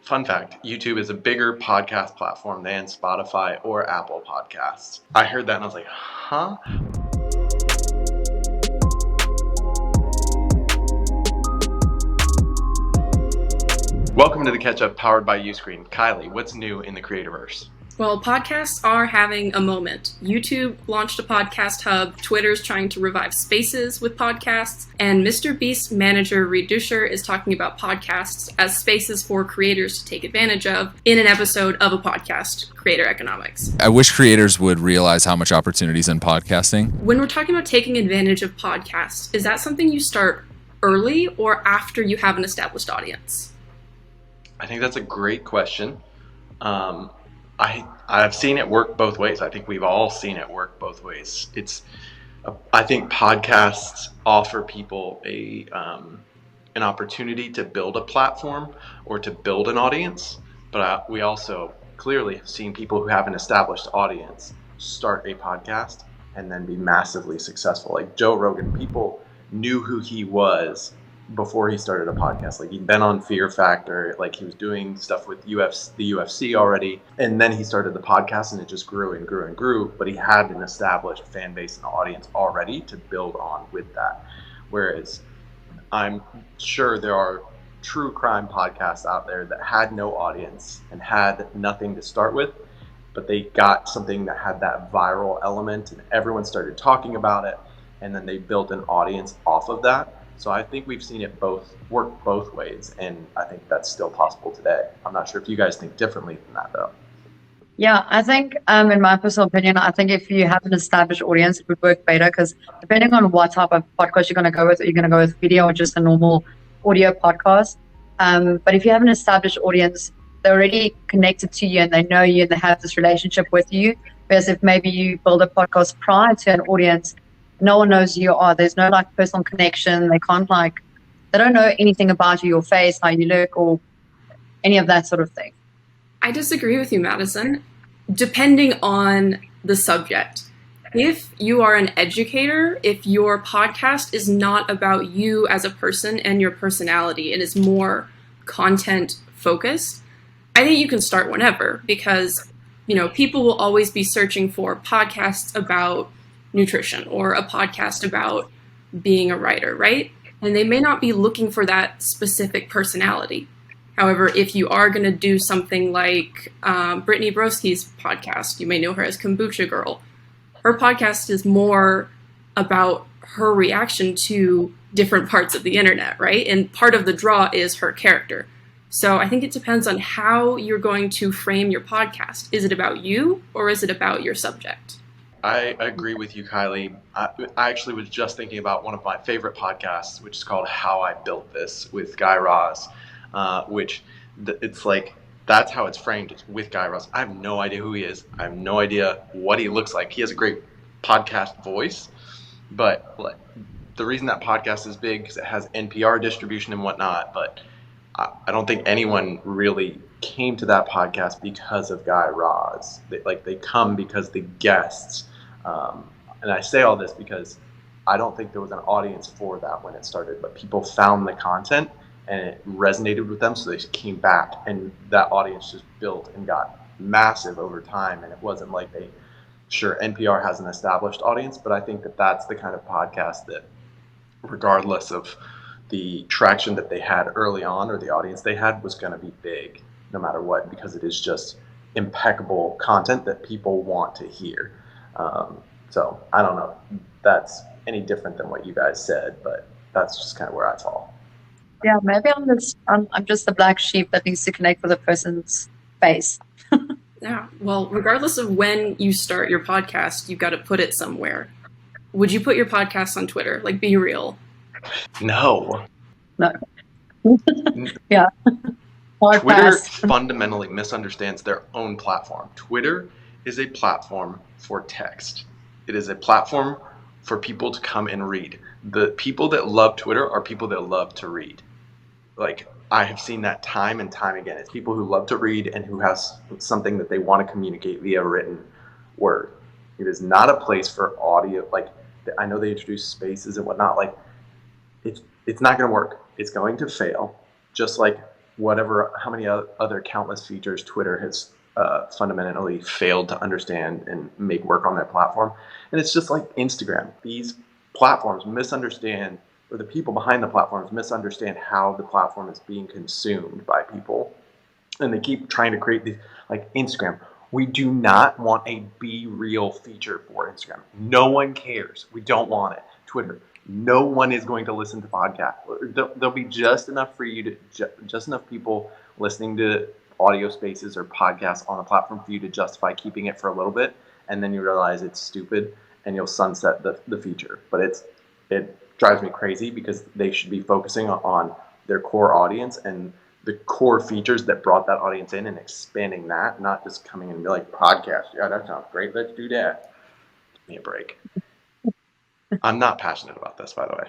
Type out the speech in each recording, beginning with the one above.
Fun fact, YouTube is a bigger podcast platform than Spotify or Apple Podcasts. I heard that and I was like, huh? Welcome to the Catch Up powered by Uscreen. Kylie, what's new in the Creatorverse? Well, podcasts are having a moment. YouTube launched a podcast hub, Twitter's trying to revive spaces with podcasts, and Mr. Beast's manager Reed Dusher is talking about podcasts as spaces for creators to take advantage of in an episode of a podcast, Creator Economics. I wish creators would realize how much opportunity is in podcasting. When we're talking about taking advantage of podcasts, is that something you start early or after you have an established audience? I think that's a great question. I've seen it work both ways. I think we've all seen it work both ways. I think podcasts offer people an opportunity to build a platform or to build an audience. But we also clearly have seen people who have an established audience start a podcast and then be massively successful. Like Joe Rogan, people knew who he was before he started a podcast. Like he'd been on Fear Factor, like he was doing stuff with the UFC already, and then he started the podcast and it just grew and grew and grew, but he had an established fan base and audience already to build on with that. Whereas I'm sure there are true crime podcasts out there that had no audience and had nothing to start with, but they got something that had that viral element and everyone started talking about it, and then they built an audience off of that. So I think we've seen it work both ways, and I think that's still possible today. I'm not sure if you guys think differently than that, though. Yeah, I think, in my personal opinion, I think if you have an established audience, it would work better because depending on what type of podcast you're going to go with, are you going to go with video or just a normal audio podcast? But if you have an established audience, they're already connected to you and they know you and they have this relationship with you. Whereas if maybe you build a podcast prior to an audience, no one knows who you are. There's no personal connection. They don't know anything about you, your face, how you look, or any of that sort of thing. I disagree with you, Madison. Depending on the subject. If you are an educator, if your podcast is not about you as a person and your personality, it is more content focused, I think you can start whenever because, people will always be searching for podcasts about nutrition or a podcast about being a writer, right? And they may not be looking for that specific personality. However, if you are going to do something like Brittany Broski's podcast, you may know her as Kombucha Girl. Her podcast is more about her reaction to different parts of the internet, right? And part of the draw is her character. So I think it depends on how you're going to frame your podcast. Is it about you or is it about your subject? I agree with you, Kylie. I actually was just thinking about one of my favorite podcasts, which is called How I Built This with Guy Raz, it's like, that's how it's framed. It's with Guy Raz. I have no idea who he is. I have no idea what he looks like. He has a great podcast voice, but the reason that podcast is big is it has NPR distribution and whatnot, but I don't think anyone really came to that podcast because of Guy Raz. They come because the guests, and I say all this because I don't think there was an audience for that when it started, but people found the content and it resonated with them, so they came back, and that audience just built and got massive over time. And it wasn't like sure, NPR has an established audience, but I think that that's the kind of podcast that, regardless of the traction that they had early on or the audience they had, was going to be big no matter what, because it is just impeccable content that people want to hear. So I don't know if that's any different than what you guys said, but that's just kind of where I fall. Yeah, maybe I'm just the black sheep that needs to connect with a person's face. Yeah, well, regardless of when you start your podcast, you've got to put it somewhere. Would you put your podcast on Twitter? Like, be real. No. Yeah. Twitter fundamentally misunderstands their own platform. Twitter is a platform for text. It is a platform for people to come and read. The people that love Twitter are people that love to read. Like, I have seen that time and time again. It's people who love to read and who has something that they want to communicate via written word. It is not a place for audio. Like, I know they introduce spaces and whatnot. Like, it's not going to work. It's going to fail. Just like how many other countless features Twitter has fundamentally failed to understand and make work on their platform. And it's just like Instagram. These platforms misunderstand, or the people behind the platforms misunderstand how the platform is being consumed by people. And they keep trying to create these, like Instagram. We do not want a Be Real feature for Instagram. No one cares. We don't want it. Twitter. No one is going to listen to podcasts. There'll be just enough for you to, just enough people listening to audio spaces or podcasts on the platform for you to justify keeping it for a little bit, and then you realize it's stupid and you'll sunset the feature. But it drives me crazy because they should be focusing on their core audience and the core features that brought that audience in and expanding that, not just coming in and be like, podcast, yeah, that sounds great, let's do that. Give me a break. I'm not passionate about this, by the way.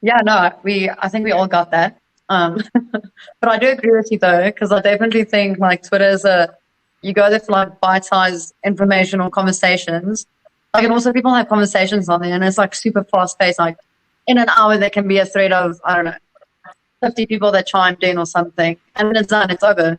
Yeah, no, I think we all got that. But I do agree with you though, because I definitely think like Twitter is you go there for like bite-sized informational conversations. Like, and also people have conversations on there and it's like super fast-paced. Like in an hour there can be a thread of, I don't know, 50 people that chimed in or something, and then it's done, it's over.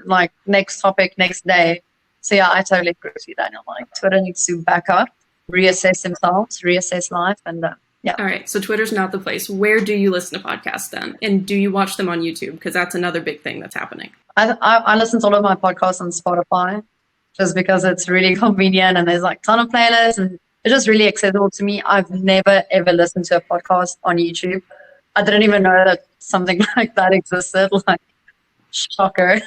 Like next topic, next day. So yeah, I totally agree with you, Daniel. Like Twitter needs to back up, reassess themselves, reassess life, and yeah. All right, so Twitter's not the place. Where do you listen to podcasts then? And do you watch them on YouTube? Because that's another big thing that's happening. I listen to all of my podcasts on Spotify just because it's really convenient and there's like a ton of playlists and it's just really accessible to me. I've never ever listened to a podcast on YouTube. I didn't even know that something like that existed. Like, shocker.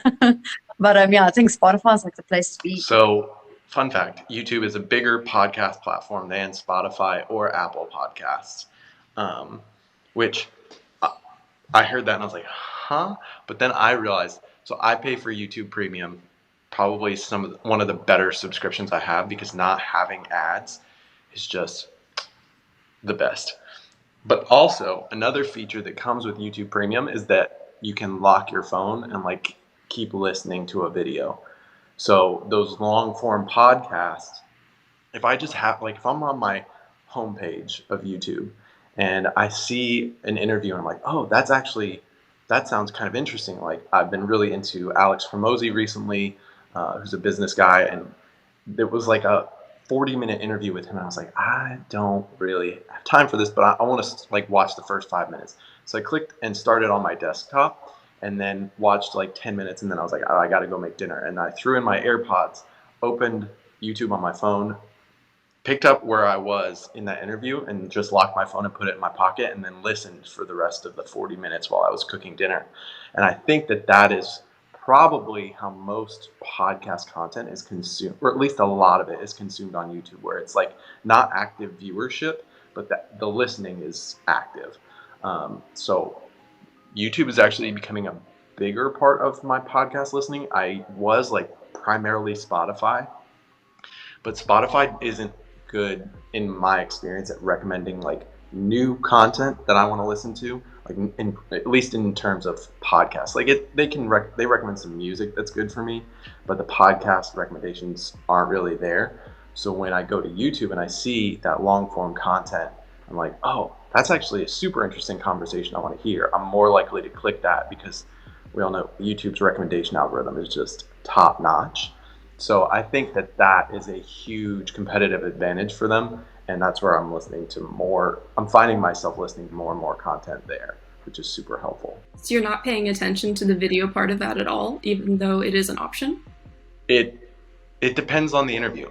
But yeah, I think Spotify is like the place to be. So, fun fact: YouTube is a bigger podcast platform than Spotify or Apple Podcasts. Which I heard that and I was like, huh? But then I realized. So I pay for YouTube Premium, probably one of the better subscriptions I have because not having ads is just the best. But also, another feature that comes with YouTube Premium is that you can lock your phone and like keep listening to a video. So those long form podcasts, if I just have like if I'm on my homepage of YouTube and I see an interview and I'm like, oh, that sounds kind of interesting. Like I've been really into Alex Hormozy recently, who's a business guy, and there was like a 40-minute interview with him, and I was like, I don't really have time for this, but I want to like watch the first 5 minutes. So I clicked and started on my desktop, and then watched like 10 minutes, and then I was like, oh, I got to go make dinner, and I threw in my AirPods, opened YouTube on my phone, picked up where I was in that interview, and just locked my phone and put it in my pocket, and then listened for the rest of the 40 minutes while I was cooking dinner. And I think that is probably how most podcast content is consumed, or at least a lot of it is consumed on YouTube, where it's like not active viewership, but that the listening is active. So YouTube is actually becoming a bigger part of my podcast listening. I was like primarily Spotify, but Spotify isn't good in my experience at recommending like new content that I want to listen to, like at least in terms of podcasts. Like they recommend some music that's good for me, but the podcast recommendations aren't really there. So when I go to YouTube and I see that long form content, I'm like, oh, that's actually a super interesting conversation I want to hear. I'm more likely to click that because we all know YouTube's recommendation algorithm is just top notch. So I think that is a huge competitive advantage for them. And that's where I'm finding myself listening to more and more content there, which is super helpful. So you're not paying attention to the video part of that at all, even though it is an option? It depends on the interview.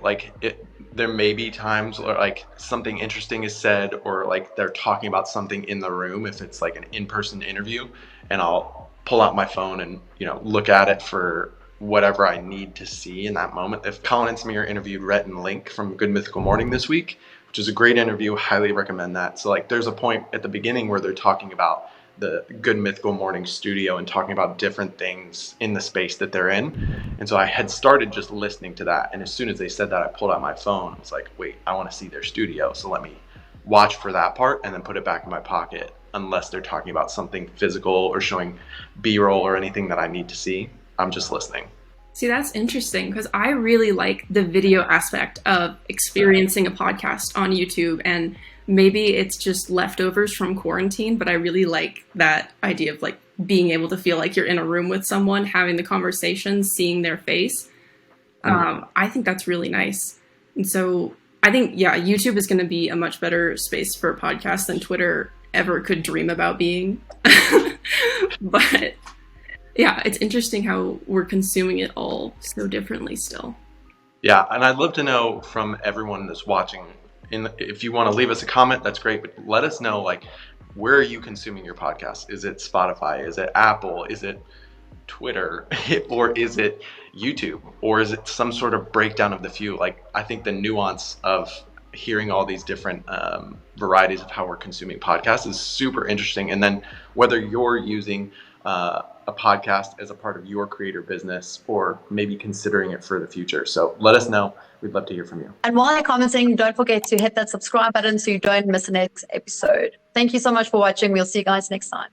There may be times where like something interesting is said, or like they're talking about something in the room if it's like an in-person interview, and I'll pull out my phone and look at it for whatever I need to see in that moment. If Colin and Samir interviewed Rhett and Link from Good Mythical Morning this week, which is a great interview, highly recommend that. So like there's a point at the beginning where they're talking about the Good Mythical Morning studio and talking about different things in the space that they're in. And so I had started just listening to that. And as soon as they said that, I pulled out my phone. It's like, wait, I want to see their studio. So let me watch for that part and then put it back in my pocket, unless they're talking about something physical or showing B-roll or anything that I need to see. I'm just listening. See, that's interesting because I really like the video aspect of experiencing a podcast on YouTube, and maybe it's just leftovers from quarantine, but I really like that idea of like being able to feel like you're in a room with someone, having the conversation, seeing their face. I think that's really nice. And so I think, yeah, YouTube is going to be a much better space for podcasts than Twitter ever could dream about being. But yeah, it's interesting how we're consuming it all so differently still. Yeah, and I'd love to know from everyone that's watching, if you want to leave us a comment, that's great, but let us know, like, where are you consuming your podcast? Is it Spotify? Is it Apple? Is it Twitter? Or is it YouTube? Or is it some sort of breakdown of the few? Like, I think the nuance of hearing all these different varieties of how we're consuming podcasts is super interesting. And then whether you're using a podcast as a part of your creator business or maybe considering it for the future. So let us know. We'd love to hear from you. And while you're commenting, don't forget to hit that subscribe button so you don't miss the next episode. Thank you so much for watching. We'll see you guys next time.